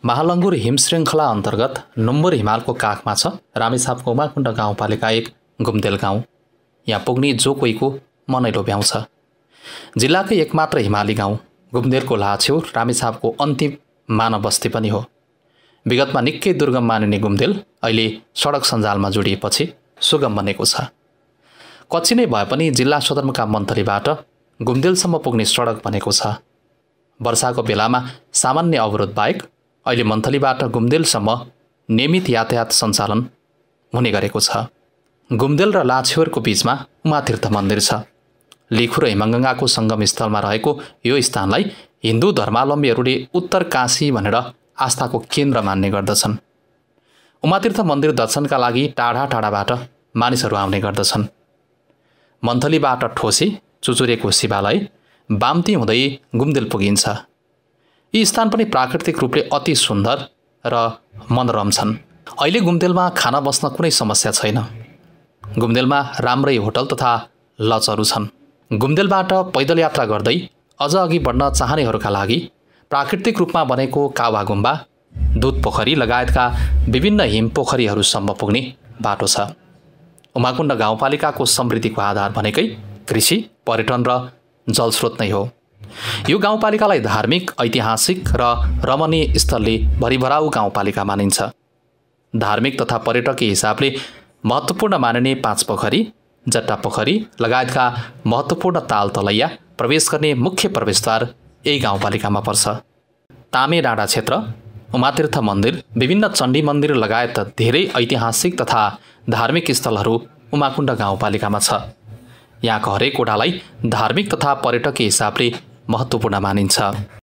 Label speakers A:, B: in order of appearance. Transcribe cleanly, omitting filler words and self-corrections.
A: महालङ्गुर हिमश्रृङ्खला अन्तर्गत नुम्बुर हिमालको काखमा छ रामेछापको उमाकुण्ड गाउँपालिका एक घुम्देल गाउँ। यहाँ पुग्ने जो कोहीको मनै लोभ्याउँछ। जिल्लाकै एकमात्र हिमाली गाउँ घुम्देलको लाछेउ रामेछापको अन्तिम मानव बस्ती पनि हो। विगतमा निकै दुर्गम मानिने घुम्देल अहिले सडक सञ्जालमा जोडिएपछि सुगम बनेको छ। कच्ची नै भए पनि जिल्ला सदरमुकाम मन्थलीबाट घुम्देलसम्म पुग्ने सडक बनेको छ। वर्षाको बेलामा सामान्य अवरोध बाहेक अहिले मन्थलीबाट घुम्देलसम्म नियमित यातायात सञ्चालन हुने गरेको छ। घुम्देल र लाछेउरको बीचमा उमातीर्थ मन्दिर छ। लिखु र हिमगङ्गाको सङ्गम स्थलमा रहेको यो स्थानलाई हिन्दू धर्मावलम्बीहरूले उत्तर काशी भनेर आस्थाको केन्द्र मान्ने गर्दछन्। उमातीर्थ मन्दिर दर्शनका लागि टाढा टाढाबाट मानिसहरू आउने गर्दछन्। मन्थलीबाट ठोसी चुचुरेको शिवालय बाम्ती हुँदै घुम्देल पुगिन्छ। यी स्थान पनि प्राकृतिक रूपले अति सुन्दर र मनोरम छन्। अहिले घुम्देलमा खाना बस्न कुनै समस्या छैन। घुम्देलमा राम्रै होटल तथा लजहरू छन्। घुम्देलबाट पैदल यात्रा गर्दै अझ अघि बढ्न चाहनेहरूका लागि प्राकृतिक रूपमा बनेको कावा गुम्बा, दुध पोखरी लगायतका विभिन्न हिम पोखरीहरूसम्म पुग्ने बाटो छ। उमाकुण्ड गाउँपालिकाको समृद्धिको आधार भनेकै कृषि, पर्यटन र जलस्रोत नै हो। यो गाउँपालिकालाई धार्मिक, ऐतिहासिक र रमणीय स्थलले भरिभराउ गाउँपालिका मानिन्छ। धार्मिक तथा पर्यटकीय हिसाबले महत्त्वपूर्ण मानिने 5 पोखरी, जट्टा पोखरी लगायतका महत्त्वपूर्ण ताल तलैया प्रवेश गर्ने मुख्य प्रवेशद्वार यही गाउँपालिकामा पर्छ। तामे डाँडा क्षेत्र, उमातीर्थ मन्दिर, विभिन्न चण्डी मन्दिर लगायत धेरै ऐतिहासिक तथा धार्मिक स्थलहरू उमाकुण्ड गाउँपालिकामा छ। यहाँको हरेक वडालाई धार्मिक तथा पर्यटकीय हिसाबले महत्त्वपूर्ण मानिन्छ।